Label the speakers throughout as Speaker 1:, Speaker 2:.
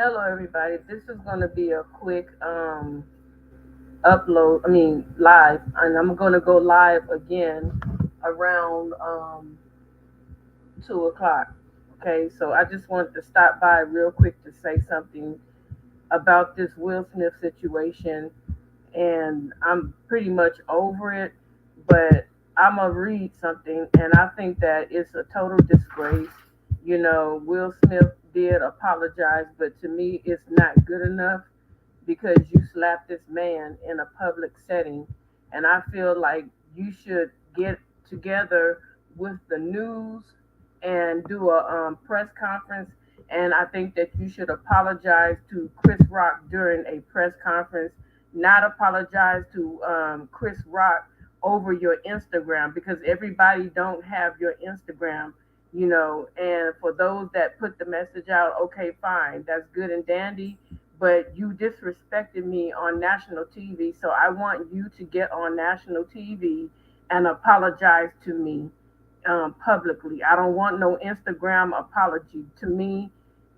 Speaker 1: Hello, everybody. This is going to be a quick live, and I'm going to go live again around 2 o'clock. Okay, so I just wanted to stop by real quick to say something about this Will Smith situation, and I'm pretty much over it, but I'm gonna read something, and I think that it's a total disgrace. Will Smith did apologize, but to me, it's not good enough because you slapped this man in a public setting. And I feel like you should get together with the news and do a press conference. And I think that you should apologize to Chris Rock during a press conference, not apologize to Chris Rock over your Instagram because everybody don't have your Instagram. And for those that put the message out, okay, fine, that's good and dandy, but you disrespected me on national TV. So I want you to get on national TV and apologize to me publicly. I don't want no Instagram apology. To me,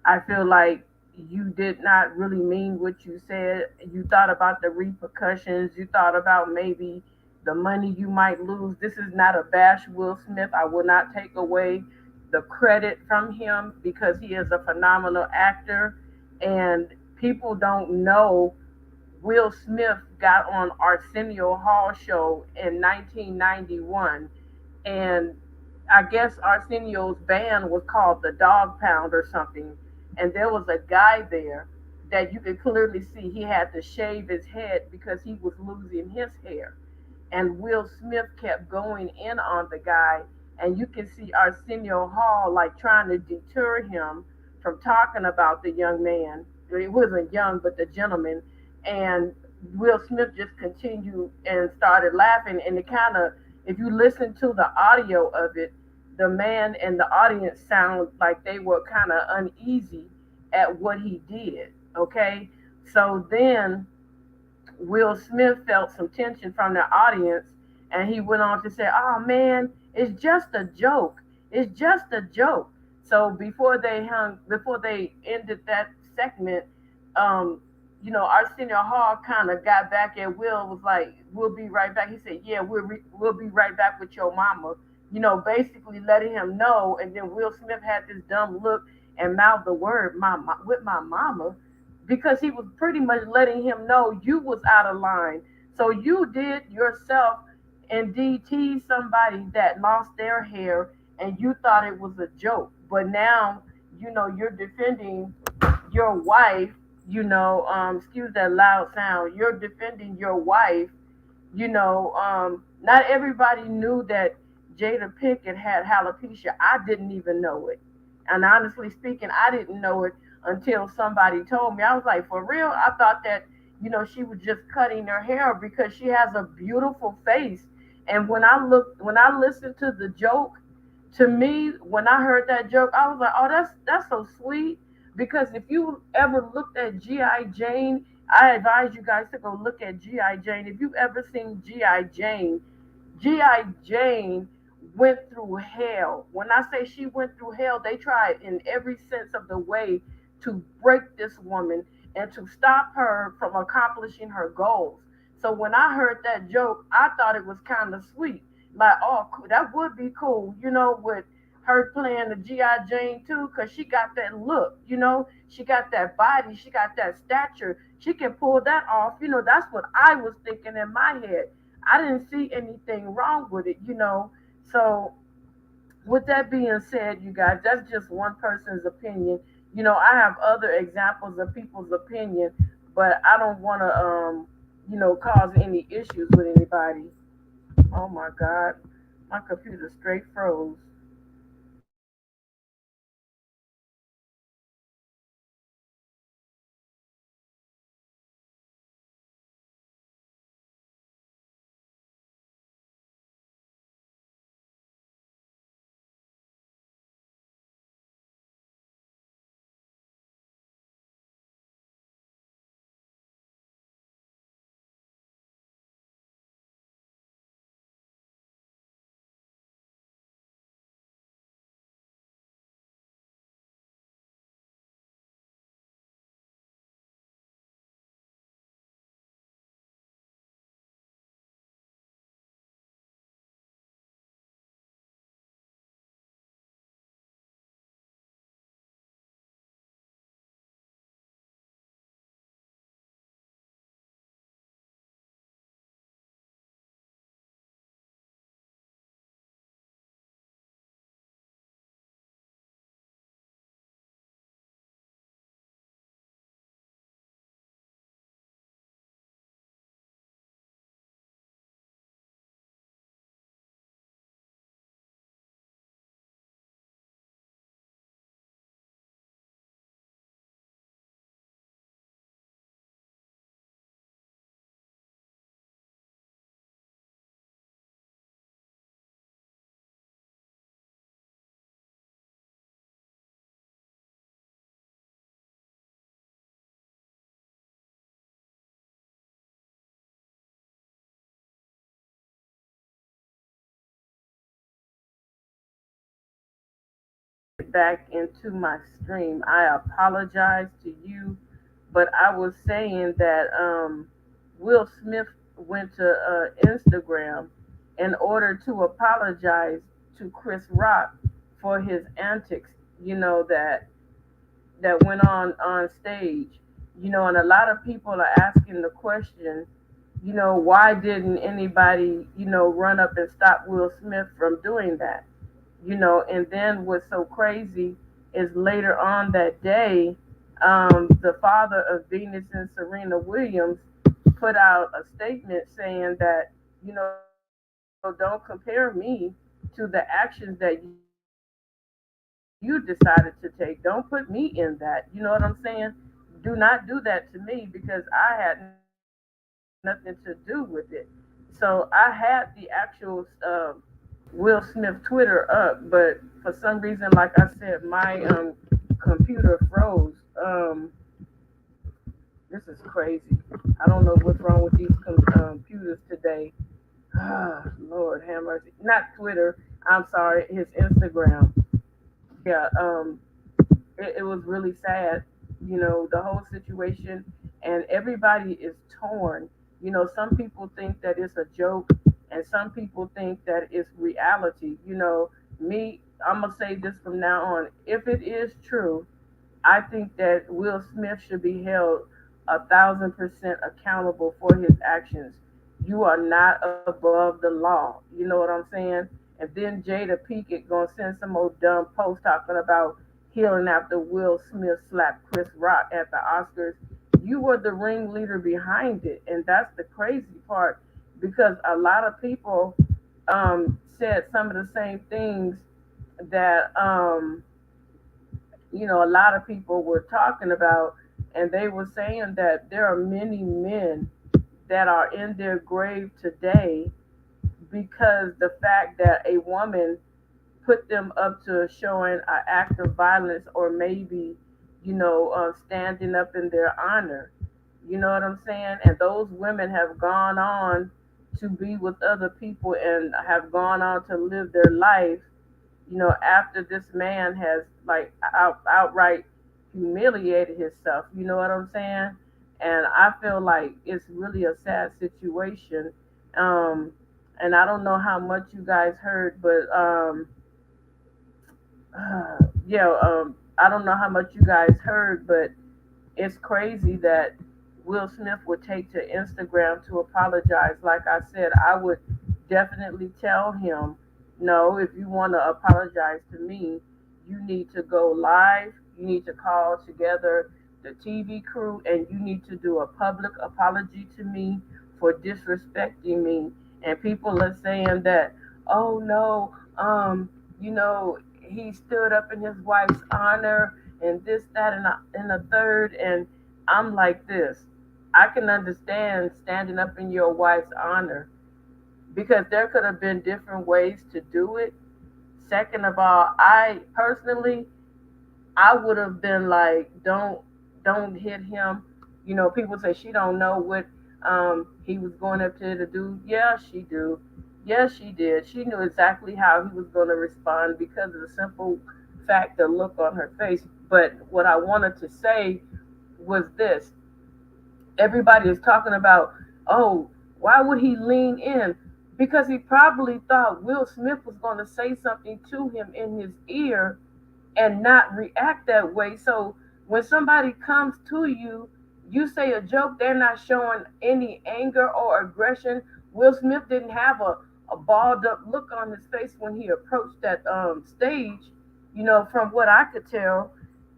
Speaker 1: I feel like you did not really mean what you said. You thought about the repercussions. You thought about maybe the money you might lose. This is not a bash Will Smith. I will not take away the credit from him because he is a phenomenal actor, and people don't know Will Smith got on Arsenio Hall show in 1991, and I guess Arsenio's band was called the Dog Pound or something, and there was a guy there that you could clearly see he had to shave his head because he was losing his hair, and Will Smith kept going in on the guy, and you can see Arsenio Hall like trying to deter him from talking about the young man. It wasn't young, but the gentleman, and Will Smith just continued and started laughing, and it kind of, if you listen to the audio of it, the man and the audience sound like they were kind of uneasy at what he did. Okay, so then Will Smith felt some tension from the audience, and he went on to say, "Oh man, it's just a joke. It's just a joke." So before they ended that segment, um, Arsenio Hall kind of got back at Will, was like, "We'll be right back." He said, "Yeah, we'll be right back with your mama." Basically letting him know, and then Will Smith had this dumb look and mouthed the word with my mama, because he was pretty much letting him know you was out of line. So you did yourself indeed tease somebody that lost their hair, and you thought it was a joke. But now, you're defending your wife, excuse that loud sound, you're defending your wife. Not everybody knew that Jada Pinkett had alopecia. I didn't even know it. And honestly speaking, I didn't know it until somebody told me. I was like, for real? I thought that, she was just cutting her hair because she has a beautiful face. And when I listened to the joke, to me, when I heard that joke, I was like, oh, that's so sweet. Because if you ever looked at G.I. Jane, I advise you guys to go look at G.I. Jane. If you've ever seen G.I. Jane, G.I. Jane went through hell. When I say she went through hell, they tried in every sense of the way to break this woman and to stop her from accomplishing her goals. So when I heard that joke, I thought it was kind of sweet. Like, oh, that would be cool, with her playing the G.I. Jane too, because she got that look, she got that body, she got that stature. She can pull that off. That's what I was thinking in my head. I didn't see anything wrong with it. So, with that being said, you guys, that's just one person's opinion. I have other examples of people's opinion, but I don't want to, cause any issues with anybody. Oh my God, my computer straight froze. back into my stream. I apologize to you, but I was saying that Will Smith went to Instagram in order to apologize to Chris Rock for his antics, that went on stage, and a lot of people are asking the question, why didn't anybody, run up and stop Will Smith from doing that? And then what's so crazy is later on that day, the father of Venus and Serena Williams put out a statement saying that, don't compare me to the actions that you decided to take. Don't put me in that. You know what I'm saying? Do not do that to me because I had nothing to do with it. So I had the actual Will Smith Twitter up, but for some reason, like I said, my computer froze. This is crazy. I don't know what's wrong with these computers today. Lord have mercy. Not Twitter. I'm sorry. His Instagram. Yeah. It was really sad. The whole situation, and everybody is torn. Some people think that it's a joke, and some people think that it's reality. Me, I'm gonna say this from now on. If it is true, I think that Will Smith should be held 1,000% accountable for his actions. You are not above the law. You know what I'm saying? And then Jada Pinkett gonna send some old dumb post talking about healing after Will Smith slapped Chris Rock at the Oscars. You were the ringleader behind it, and that's the crazy part because a lot of people said some of the same things that a lot of people were talking about, and they were saying that there are many men that are in their grave today because the fact that a woman put them up to showing an act of violence or maybe, standing up in their honor. You know what I'm saying? And those women have gone on to be with other people and have gone on to live their life, after this man has like outright humiliated himself. You know what I'm saying? And I feel like it's really a sad situation. Um, and I don't know how much you guys heard, but yeah, I don't know how much you guys heard, but it's crazy that Will Smith would take to Instagram to apologize. Like I said, I would definitely tell him, no, if you want to apologize to me, you need to go live. You need to call together the TV crew and you need to do a public apology to me for disrespecting me. And people are saying that, oh no, he stood up in his wife's honor and this, that, and a third. And I'm like this. I can understand standing up in your wife's honor because there could have been different ways to do it. Second of all, I personally, I would have been like, don't hit him. People say she don't know what he was going up there to do. Yeah, she do. Yes, she did. She knew exactly how he was going to respond because of the simple fact, the look on her face. But what I wanted to say was this: everybody is talking about, oh, why would he lean in? Because he probably thought Will Smith was going to say something to him in his ear and not react that way. So when somebody comes to you, you say a joke, they're not showing any anger or aggression. Will Smith didn't have a balled up look on his face when he approached that stage, from what I could tell.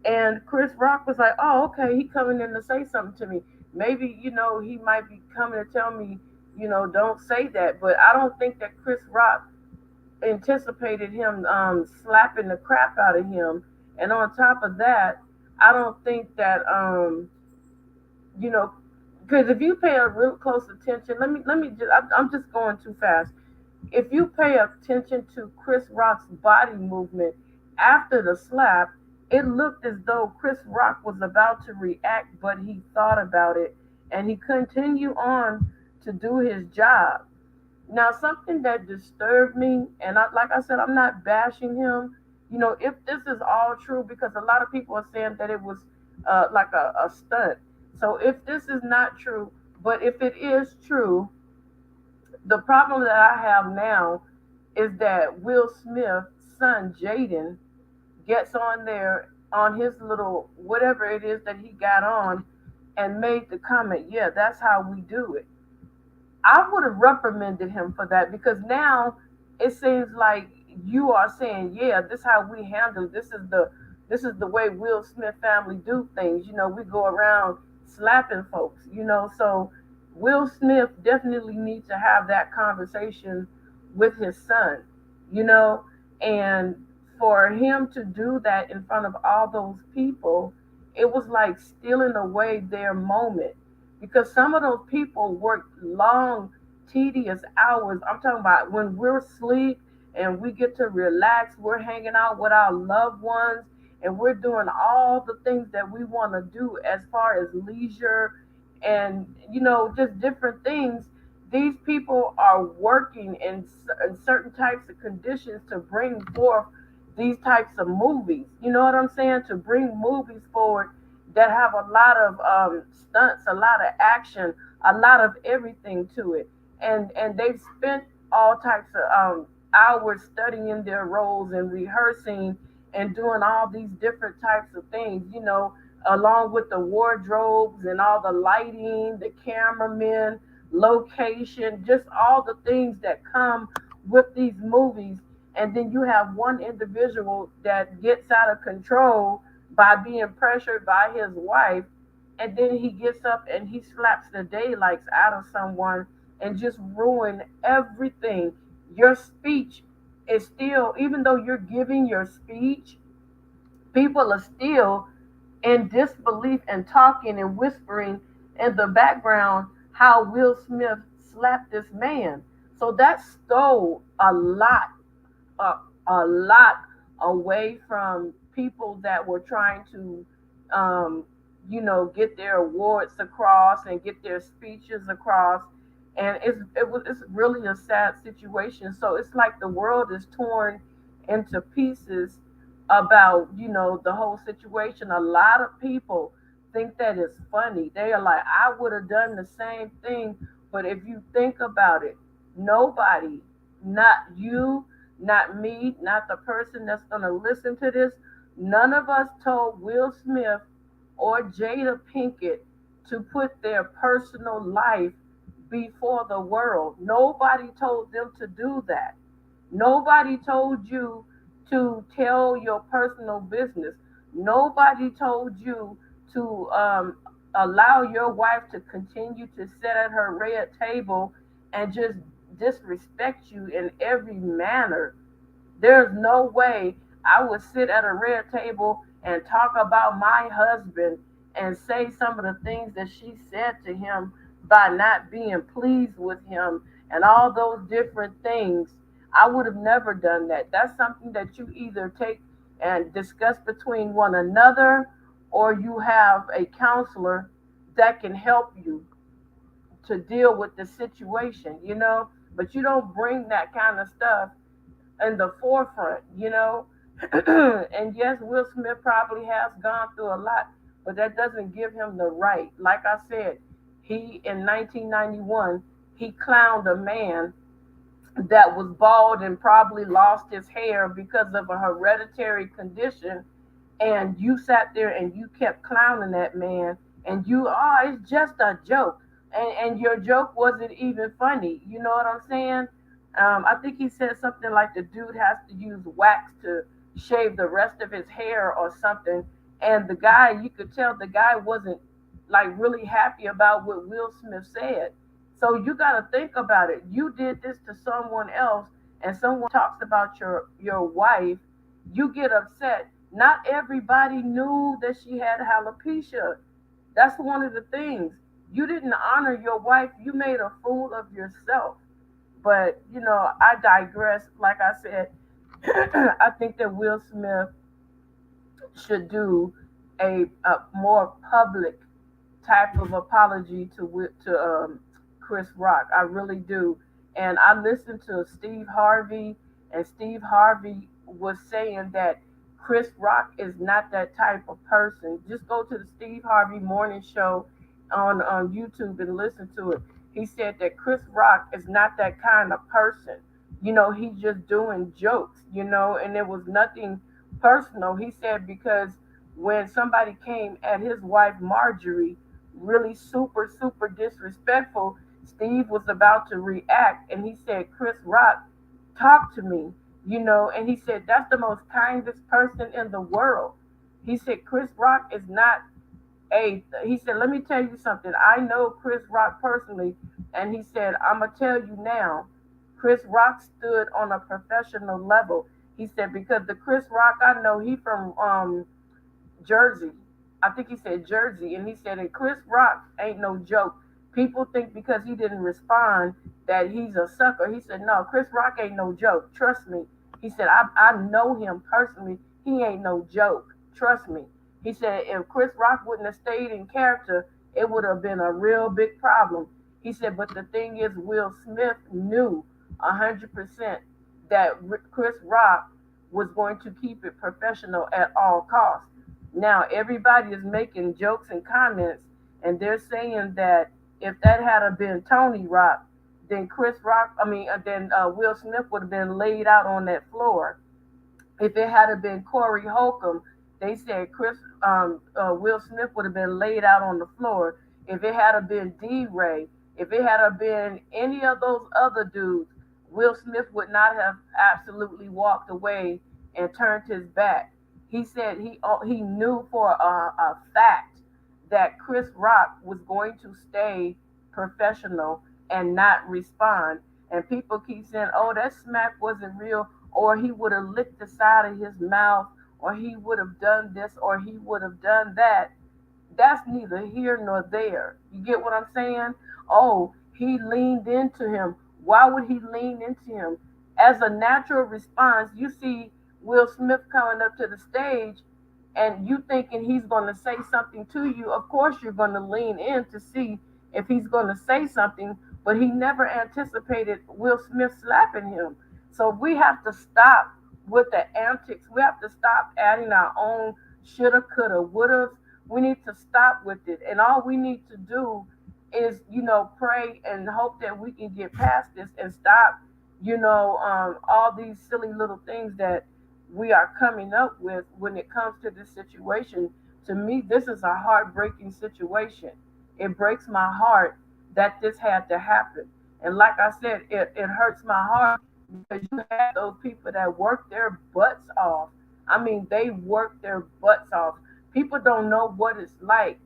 Speaker 1: And Chris Rock was like, oh, okay, he coming in to say something to me. Maybe, he might be coming to tell me, don't say that. But I don't think that Chris Rock anticipated him slapping the crap out of him. And on top of that, I don't think that you know, because if you pay a real close attention, let me just I'm just going too fast. If you pay attention to Chris Rock's body movement after the slap, it looked as though Chris Rock was about to react, but he thought about it and he continued on to do his job. Now, something that disturbed me, and like I said, I'm not bashing him, if this is all true, because a lot of people are saying that it was like a stunt. So if this is not true, but if it is true, the problem that I have now is that Will Smith's son Jaden gets on there on his little whatever it is that he got on and made the comment, yeah, that's how we do it. I would have reprimanded him for that, because now it seems like you are saying, yeah, this is how we handle it. This is the way Will Smith family do things. We go around slapping folks, so Will Smith definitely needs to have that conversation with his son, you know, and for him to do that in front of all those people, it was like stealing away their moment, because some of those people work long, tedious hours. I'm talking about when we're asleep and we get to relax, we're hanging out with our loved ones, and we're doing all the things that we want to do as far as leisure and, just different things. These people are working in certain types of conditions to bring forth these types of movies. You know what I'm saying? To bring movies forward that have a lot of stunts, a lot of action, a lot of everything to it, and they've spent all types of hours studying their roles and rehearsing and doing all these different types of things. Along with the wardrobes and all the lighting, the cameramen, location, just all the things that come with these movies. And then you have one individual that gets out of control by being pressured by his wife, and then he gets up and he slaps the daylights out of someone and just ruin everything. Your speech is still, even though you're giving your speech, people are still in disbelief and talking and whispering in the background how Will Smith slapped this man. So that stole a, a lot away from people that were trying to, um, get their awards across and get their speeches across. And it's really a sad situation. So it's like the world is torn into pieces about, the whole situation. A lot of people think that it's funny. They are like, I would have done the same thing. But if you think about it, nobody, not you, not me, not the person that's going to listen to this, none of us told Will Smith or Jada Pinkett to put their personal life before the world. Nobody told them to do that. Nobody told you to tell your personal business. Nobody told you to allow your wife to continue to sit at her red table and just disrespect you in every manner. There's no way I would sit at a red table and talk about my husband and say some of the things that she said to him by not being pleased with him and all those different things. I would have never done that. That's something that you either take and discuss between one another, or you have a counselor that can help you to deal with the situation. But you don't bring that kind of stuff in the forefront. And yes, Will Smith probably has gone through a lot, but that doesn't give him the right. Like I said, he in 1991 he clowned a man that was bald and probably lost his hair because of a hereditary condition, and you sat there and you kept clowning that man, and it's just a joke, and your joke wasn't even funny. You know what I'm saying? I think he said something like the dude has to use wax to shave the rest of his hair or something, and the guy, you could tell the guy wasn't like really happy about what Will Smith said. So you got to think about it. You did this to someone else, and someone talks about your wife. You get upset. Not everybody knew that she had alopecia. That's one of the things. You didn't honor your wife. You made a fool of yourself. But I digress. Like I said, I think that Will Smith should do a more public type of apology to Chris Rock. I really do. And I listened to Steve Harvey, and Steve Harvey was saying that Chris Rock is not that type of person. Just go to the Steve Harvey Morning Show on YouTube and listen to it. He said that Chris Rock is not that kind of person. He's just doing jokes, and it was nothing personal. He said because when somebody came at his wife Marjorie, really super, super disrespectful, Steve was about to react and he said, Chris Rock, talk to me, and he said, that's the most kindest person in the world. He said, Chris Rock is not he said, let me tell you something. I know Chris Rock personally, and he said, I'm gonna tell you now, Chris Rock stood on a professional level. He said, because the Chris Rock I know, he from Jersey. I think he said Jersey, and he said, and Chris Rock ain't no joke. People think because he didn't respond that he's a sucker. He said, no, Chris Rock ain't no joke. Trust me. He said, I know him personally. He ain't no joke. Trust me. He said, if Chris Rock wouldn't have stayed in character, it would have been a real big problem. He said, but the thing is, Will Smith knew 100% that Chris Rock was going to keep it professional at all costs. Now everybody is making jokes and comments, and they're saying that if that had been Tony Rock, then Will Smith would have been laid out on that floor. If it had been Corey Holcomb, they said Will Smith would have been laid out on the floor. If it had been D. Ray, if it had been any of those other dudes, Will Smith would not have absolutely walked away and turned his back. He said he knew for a fact that Chris Rock was going to stay professional and not respond. And people keep saying, "Oh, that smack wasn't real," or he would have licked the side of his mouth, or he would have done this, or he would have done that. That's neither here nor there. You get what I'm saying? Oh, he leaned into him. Why would he lean into him? As a natural response, you see Will Smith coming up to the stage and you thinking he's going to say something to you. Of course, you're going to lean in to see if he's going to say something, but he never anticipated Will Smith slapping him. So we have to stop with the antics. We have to stop adding our own shoulda, coulda, woulda. We need to stop with it. And all we need to do is, pray and hope that we can get past this and stop, all these silly little things that we are coming up with when it comes to this situation. To me, this is a heartbreaking situation. It breaks my heart that this had to happen. And like I said, it hurts my heart because you have those people that work their butts off. I mean, they work their butts off. People don't know what it's like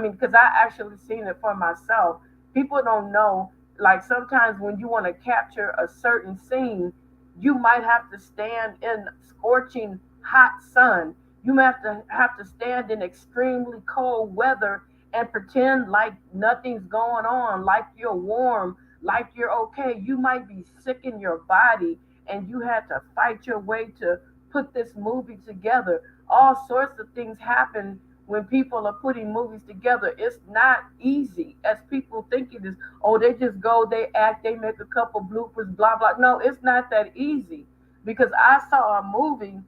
Speaker 1: because I actually seen it for myself. People don't know, like sometimes when you want to capture a certain scene, you might have to stand in scorching hot sun. You might have to stand in extremely cold weather and pretend like nothing's going on, like you're warm, like you're okay. You might be sick in your body and you had to fight your way to put this movie together. All sorts of things happen when people are putting movies together. It's not easy as people think it is. Oh, they just go, they act, they make a couple bloopers, blah blah. No, it's not that easy. Because I saw a movie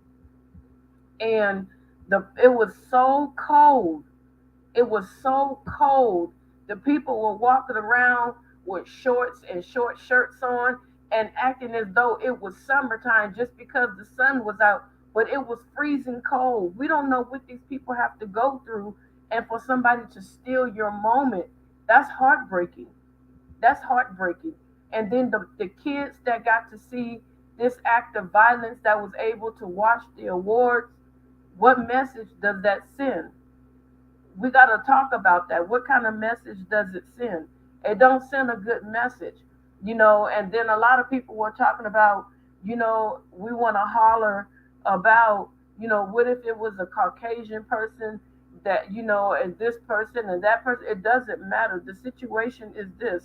Speaker 1: and it was so cold. It was so cold. The people were walking around with shorts and short shirts on and acting as though it was summertime just because the sun was out, but it was freezing cold. We don't know what these people have to go through, and for somebody to steal your moment, that's heartbreaking. That's heartbreaking. And then the kids that got to see this act of violence that was able to watch the awards, what message does that send? We got to talk about that. What kind of message does it send? It don't send a good message, and then a lot of people were talking about, we want to holler about, what if it was a Caucasian person that, and this person and that person. It doesn't matter. The situation is this: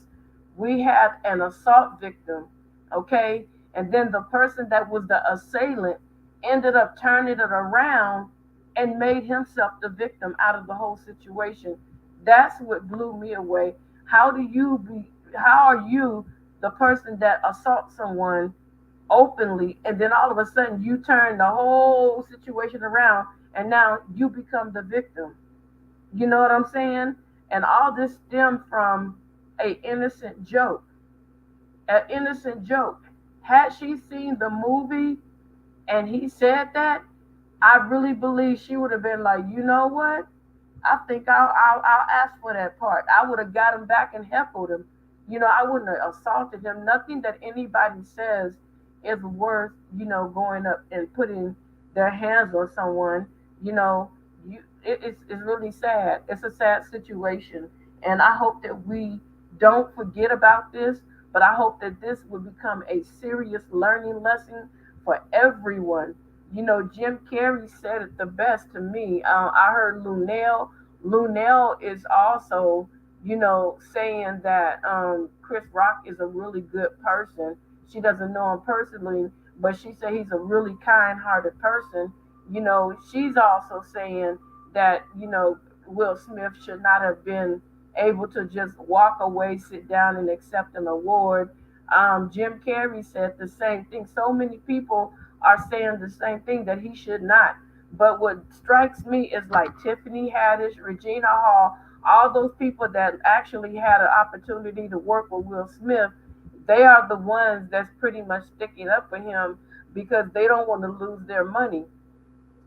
Speaker 1: we had an assault victim, okay, and then the person that was the assailant ended up turning it around and made himself the victim out of the whole situation. That's what blew me away. How are you the person that assaults someone openly, and then all of a sudden you turn the whole situation around, and now you become the victim. You know what I'm saying? And all this stemmed from a innocent joke, an innocent joke. Had she seen the movie and he said that, I really believe she would have been like, you know what? I think I'll ask for that part. I would have got him back and heckled him. You know, I wouldn't have assaulted him. Nothing that anybody says is worth, going up and putting their hands on someone. You know, it's really sad. It's a sad situation. And I hope that we don't forget about this, but I hope that this will become a serious learning lesson for everyone. You know, Jim Carrey said it the best to me. I heard Lunel. Lunel is also, saying that Chris Rock is a really good person. She doesn't know him personally, but she said he's a really kind-hearted person. You know, she's also saying that, Will Smith should not have been able to just walk away, sit down, and accept an award. Jim Carrey said the same thing. So many people are saying the same thing, that he should not. But what strikes me is like Tiffany Haddish, Regina Hall, all those people that actually had an opportunity to work with Will Smith, they are the ones that's pretty much sticking up for him because they don't want to lose their money.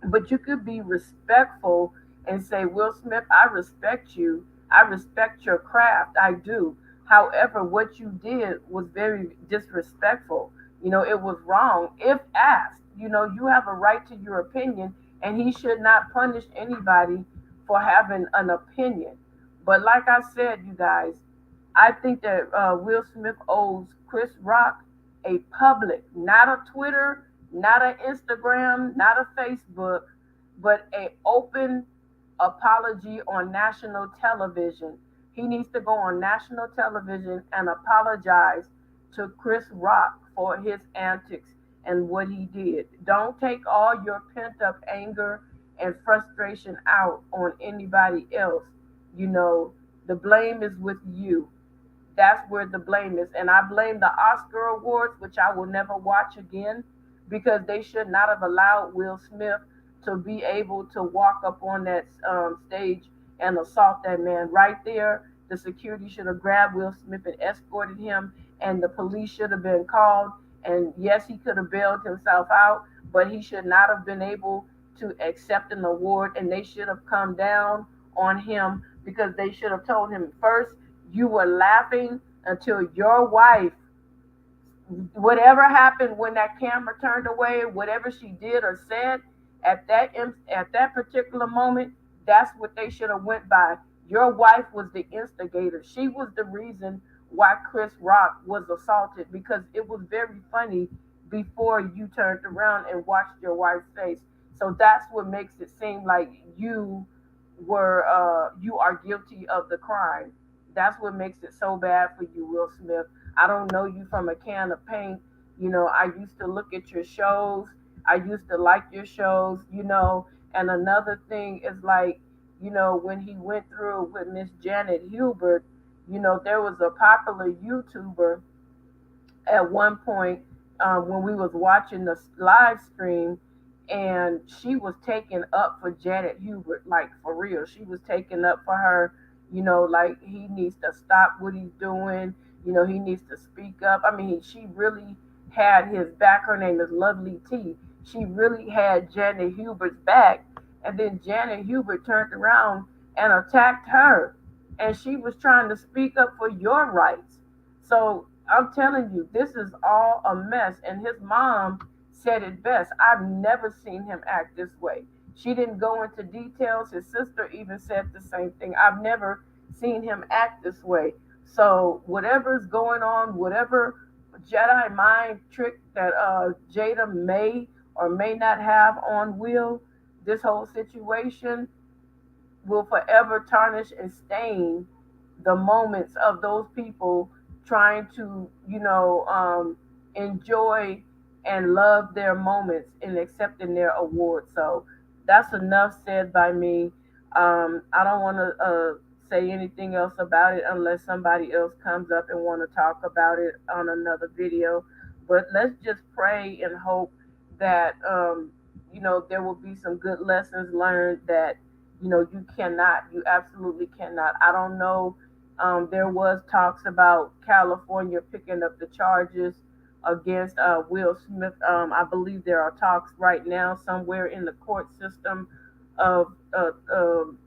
Speaker 1: But you could be respectful and say, Will Smith, I respect you. I respect your craft. I do. However, what you did was very disrespectful. You know, it was wrong. If asked, you have a right to your opinion, and he should not punish anybody for having an opinion. But like I said, you guys, I think that Will Smith owes Chris Rock a public, not a Twitter, not an Instagram, not a Facebook, but a open apology on national television. He needs to go on national television and apologize to Chris Rock for his antics and what he did. Don't take all your pent up anger and frustration out on anybody else. You know, the blame is with you. That's where the blame is. And I blame the Oscar Awards, which I will never watch again, because they should not have allowed Will Smith to be able to walk up on that stage and assault that man right there. The security should have grabbed Will Smith and escorted him, and the police should have been called. And yes, he could have bailed himself out, but he should not have been able to accept an award, and they should have come down on him because they should have told him first, you were laughing until your wife, whatever happened when that camera turned away, whatever she did or said at that particular moment, that's what they should have went by. Your wife was the instigator. She was the reason why Chris Rock was assaulted, because it was very funny before you turned around and watched your wife's face. So that's what makes it seem like you are guilty of the crime. That's what makes it so bad for you, Will Smith. I don't know you from a can of paint. You know, I used to look at your shows. I used to like your shows. And another thing is like, when he went through with Miss Janet Hubert, there was a popular YouTuber at one point, when we was watching the live stream, and she was taking up for Janet Hubert, like for real. She was taking up for her, like he needs to stop what he's doing. He needs to speak up. I mean, she really had his back. Her name is Lovely T. She really had Janet Hubert's back, and then Janet Hubert turned around and attacked her, and she was trying to speak up for your rights. So I'm telling you, this is all a mess. And his mom said it best. I've never seen him act this way. She didn't go into details. His sister even said the same thing. I've never seen him act this way. So whatever's going on, whatever Jedi mind trick that Jada may or may not have on Will, this whole situation will forever tarnish and stain the moments of those people trying to, enjoy and love their moments in accepting their award. So that's enough said by me. I don't want to say anything else about it unless somebody else comes up and want to talk about it on another video. But let's just pray and hope that there will be some good lessons learned that you absolutely cannot. I don't know. There was talks about California picking up the charges against Will Smith. I believe there are talks right now somewhere in the court system of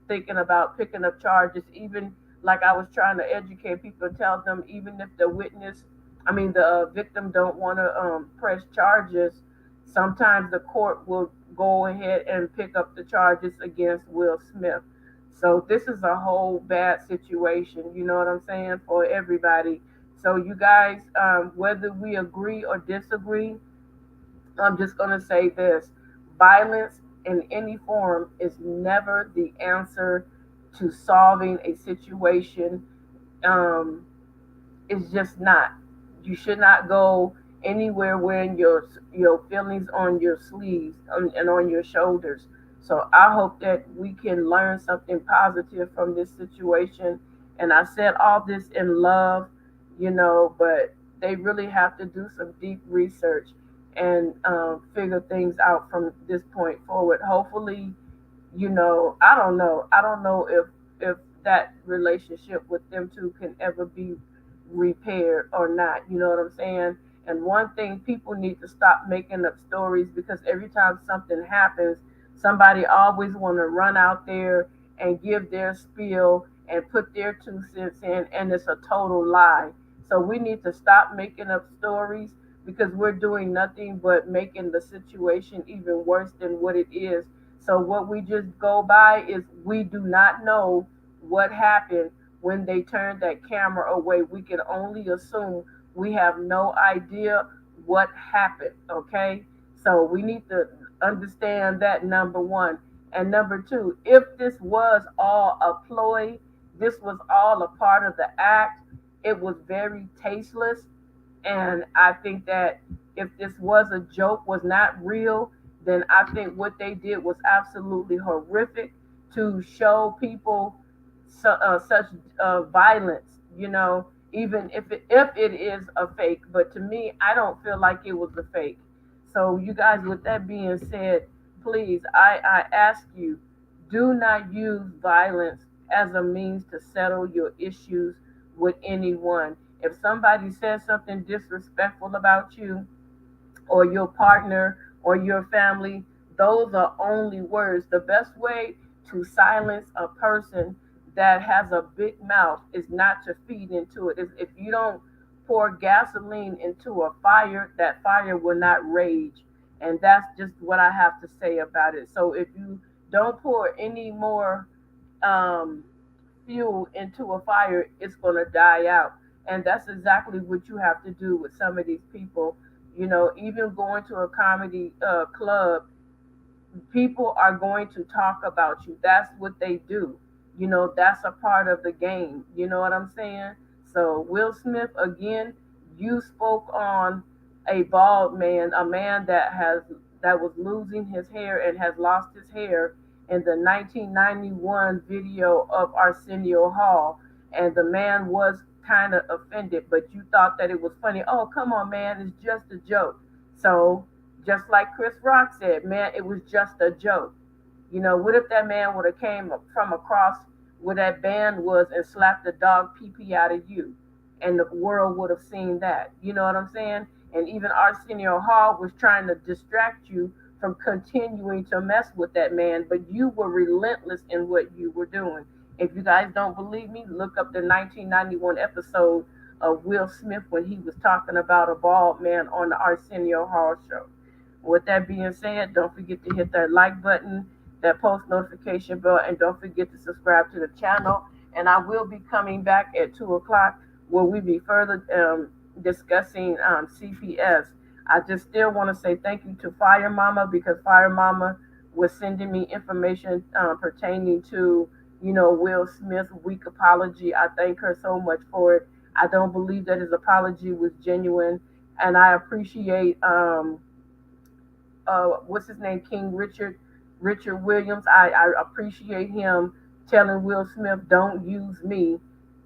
Speaker 1: thinking about picking up charges. Even like I was trying to educate people, tell them even if the victim don't want to press charges, sometimes the court will go ahead and pick up the charges against Will Smith. So this is a whole bad situation, you know what I'm saying, for everybody. So you guys, whether we agree or disagree, I'm just going to say this: violence in any form is never the answer to solving a situation. Um, it's just not. You should not go anywhere wearing your feelings on your sleeves and on your shoulders. So I hope that we can learn something positive from this situation. And I said all this in love, but they really have to do some deep research and figure things out from this point forward. Hopefully, I don't know. I don't know if that relationship with them two can ever be repaired or not. You know what I'm saying? And one thing, people need to stop making up stories, because every time something happens, somebody always want to run out there and give their spiel and put their 2 cents in, and it's a total lie. So we need to stop making up stories, because we're doing nothing but making the situation even worse than what it is. So what we just go by is we do not know what happened when they turned that camera away. We can only assume. We have no idea what happened, okay? So we need to understand that, number one. And number two, if this was all a ploy, this was all a part of the act, it was very tasteless. And I think that if this was a joke, was not real, then I think what they did was absolutely horrific to show people such violence. Even if it is a fake. But to me, I don't feel like it was a fake. So you guys, with that being said, please, I ask you, do not use violence as a means to settle your issues with anyone. If somebody says something disrespectful about you or your partner or your family, those are only words. The best way to silence a person that has a big mouth is not to feed into it. If you don't pour gasoline into a fire, that fire will not rage. And that's just what I have to say about it. So if you don't pour any more um, fuel into a fire, it's going to die out. And that's exactly what you have to do with some of these people. Even going to a comedy club, people are going to talk about you. That's what they do. That's a part of the game. You know what I'm saying? So, Will Smith, again, you spoke on a bald man, a man that was losing his hair and has lost his hair in the 1991 video of Arsenio Hall. And the man was kind of offended, but you thought that it was funny. Oh, come on, man, it's just a joke. So, just like Chris Rock said, man, it was just a joke. What if that man would have came from across where that band was and slapped the dog pee pee out of you, and the world would have seen that? You know what I'm saying? And even Arsenio Hall was trying to distract you from continuing to mess with that man, but you were relentless in what you were doing. If you guys don't believe me, look up the 1991 episode of Will Smith when he was talking about a bald man on the Arsenio Hall show. With that being said, don't forget to hit that like button, that post notification bell, and don't forget to subscribe to the channel. And I will be coming back at 2 o'clock where we be further discussing CPS. I just still want to say thank you to Fire Mama, because Fire Mama was sending me information pertaining to, Will Smith's weak apology. I thank her so much for it. I don't believe that his apology was genuine, and I appreciate what's his name, King Richard Williams. I appreciate him telling Will Smith, don't use me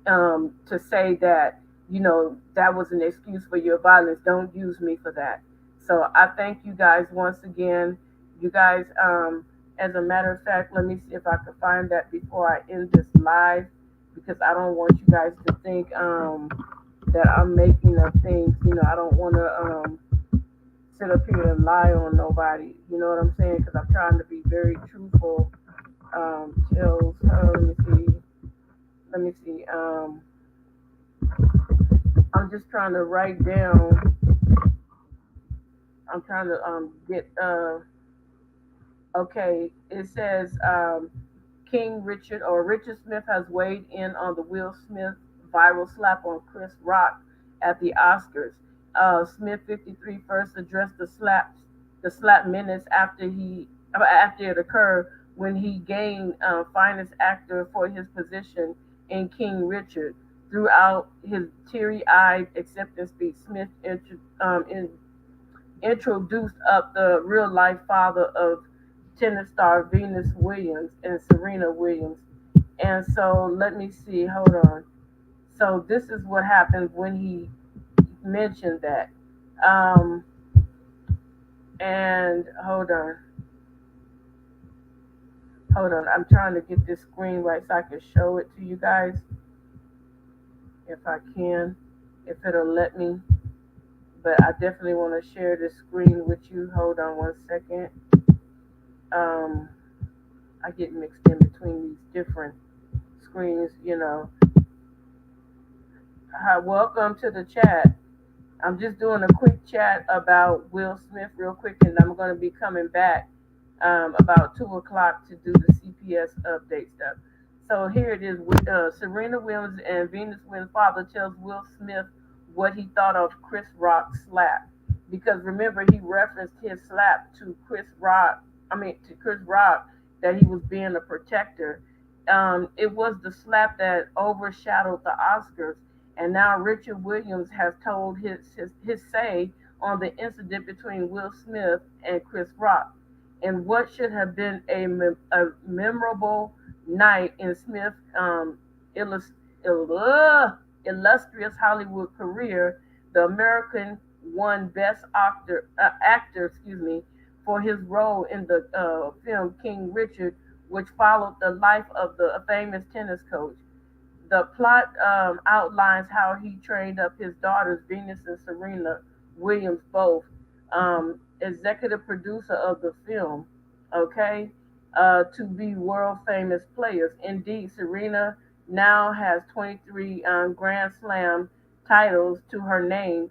Speaker 1: to say that that was an excuse for your violence. Don't use me for that. So I thank you guys once again. You guys, as a matter of fact, let me see if I can find that before I end this live, because I don't want you guys to think that I'm making up things. I don't want to sit up here and lie on nobody. You know what I'm saying? Because I'm trying to be very truthful. Tells her, let me see. Let me see. I'm just trying to write down. I'm trying to get okay. It says King Richard or Richard Smith has weighed in on the Will Smith viral slap on Chris Rock at the Oscars. Smith, 53, first addressed the slap minutes after it occurred when he gained finest actor for his position in King Richard. Throughout his teary-eyed acceptance speech, Smith introduced up the real life father of tennis star Venus Williams and Serena Williams. And so let me see, hold on. So this is what happened when he mentioned that. Um, and hold on. I'm trying to get this screen right so I can show it to you guys if I can, if it'll let me. But I definitely want to share this screen with you. Hold on one second. Um, I get mixed in between these different screens. Hi, welcome to the chat. I'm just doing a quick chat about Will Smith real quick, and I'm going to be coming back about 2 o'clock to do the CPS update stuff. So here it is. Serena Williams and Venus Williams' father tells Will Smith what he thought of Chris Rock's slap. Because remember, he referenced his slap to Chris Rock, that he was being a protector. It was the slap that overshadowed the Oscars, and now Richard Williams has told his say on the incident between Will Smith and Chris Rock. In what should have been a memorable night in Smith's illus- illustrious Hollywood career, the American won Best Actor, for his role in the film King Richard, which followed the life of the famous tennis coach. The plot outlines how he trained up his daughters, Venus and Serena Williams, both executive producer of the film, okay, to be world famous players. Indeed, Serena now has 23 Grand Slam titles to her name,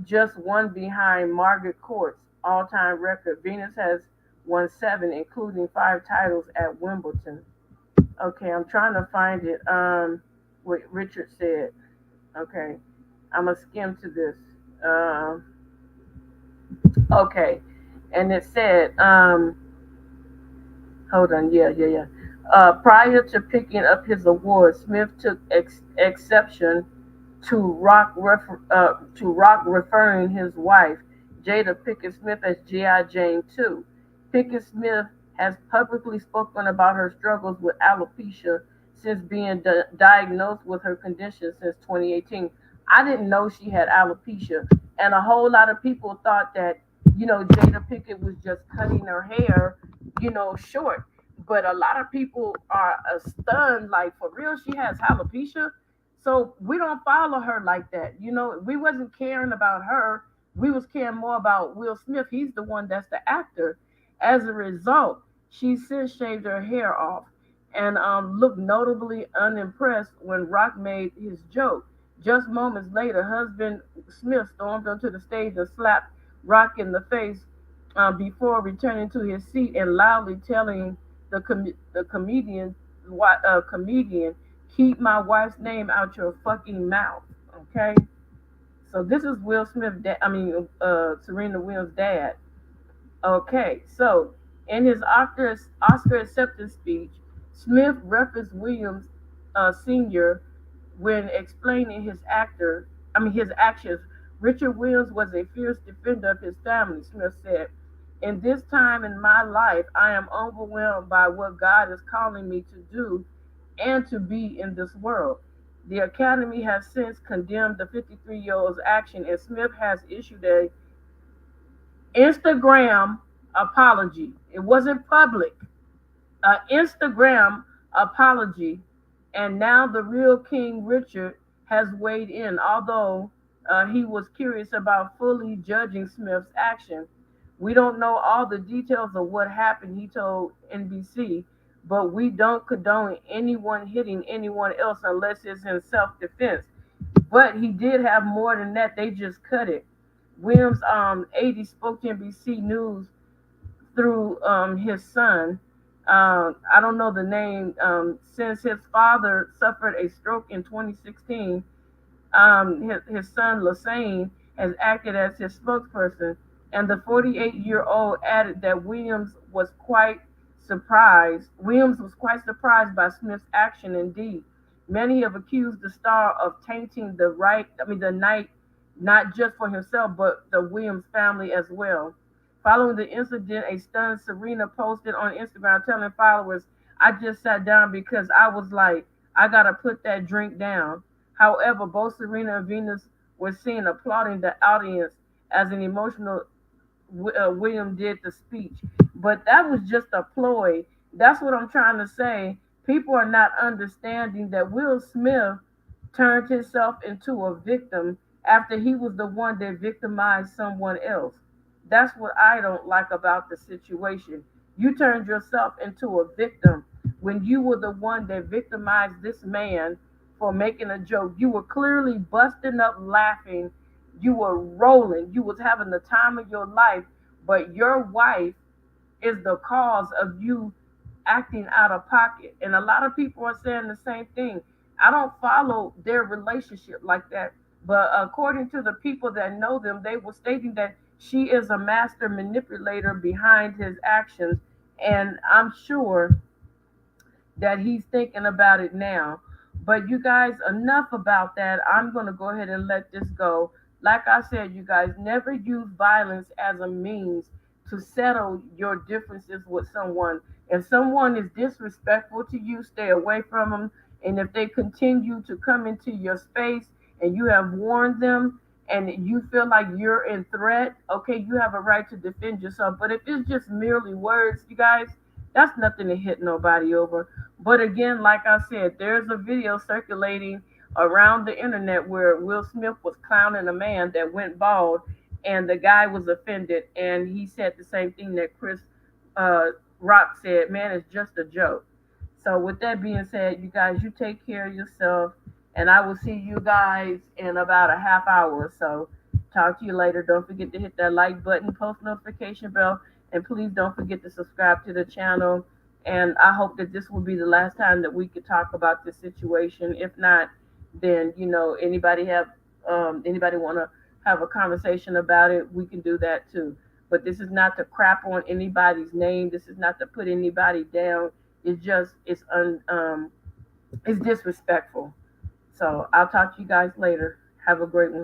Speaker 1: just one behind Margaret Court's all time record. Venus has won seven, including five titles at Wimbledon. Okay, I'm trying to find it. What Richard said. Okay, I'm gonna skim to this. Okay, and it said, hold on, yeah. Prior to picking up his award, Smith took exception to Rock referring his wife, Jada Pickett Smith, as G.I. Jane too. Pickett Smith has publicly spoken about her struggles with alopecia since being diagnosed with her condition since 2018. I didn't know she had alopecia, and a whole lot of people thought that Jada Pickett was just cutting her hair, short. But a lot of people are stunned, like for real, she has alopecia. So we don't follow her like that. We wasn't caring about her. We was caring more about Will Smith. He's the one that's the actor. As a result, she since shaved her hair off and looked notably unimpressed when Rock made his joke. Just moments later, husband Smith stormed onto the stage and slapped Rock in the face before returning to his seat and loudly telling the comedian, keep my wife's name out your fucking mouth. Okay? So this is Will Smith, Serena Williams' dad. Okay, so in his Oscar acceptance speech, Smith referenced Williams Sr. when explaining his actions. Richard Williams was a fierce defender of his family, Smith said. In this time in my life, I am overwhelmed by what God is calling me to do and to be in this world. The Academy has since condemned the 53-year-old's action, and Smith has issued a Instagram apology. It wasn't public. Instagram apology, and now the real King Richard has weighed in, although he was curious about fully judging Smith's action. We don't know all the details of what happened, he told NBC, but we don't condone anyone hitting anyone else unless it's in self defense. But he did have more than that, they just cut it. Williams 80 spoke to NBC News through his son. I don't know the name. Since his father suffered a stroke in 2016, his son Lassane has acted as his spokesperson. And the 48-year-old added that Williams was quite surprised by Smith's action. Indeed, many have accused the star of tainting the night, not just for himself but the Williams family as well. Following the incident, a stunned Serena posted on Instagram telling followers, "I just sat down because I was like, I gotta put that drink down." However, both Serena and Venus were seen applauding the audience as an emotional William did the speech. But that was just a ploy. That's what I'm trying to say. People are not understanding that Will Smith turned himself into a victim after he was the one that victimized someone else. That's what I don't like about the situation. You turned yourself into a victim when you were the one that victimized this man for making a joke. You were clearly busting up laughing. You were rolling. You was having the time of your life, but your wife is the cause of you acting out of pocket. And a lot of people are saying the same thing. I don't follow their relationship like that. But according to the people that know them, they were stating that she is a master manipulator behind his actions. And I'm sure that he's thinking about it now. But you guys, enough about that. I'm going to go ahead and let this go. Like I said, you guys, never use violence as a means to settle your differences with someone. If someone is disrespectful to you, stay away from them. And if they continue to come into your space and you have warned them and you feel like you're in threat, okay, you have a right to defend yourself. But if it's just merely words, you guys, that's nothing to hit nobody over. But again, like I said, there's a video circulating around the internet where Will Smith was clowning a man that went bald, and the guy was offended, and he said the same thing that Chris uh, Rock said, "Man, it's just a joke." So, with that being said, you guys, you take care of yourself, and I will see you guys in about a half hour or so. Talk to you later. Don't forget to hit that like button, post notification bell, and please don't forget to subscribe to the channel. And I hope that this will be the last time that we could talk about this situation. If not, then anybody want to have a conversation about it, we can do that too. But this is not to crap on anybody's name. This is not to put anybody down. It's disrespectful. So I'll talk to you guys later. Have a great one.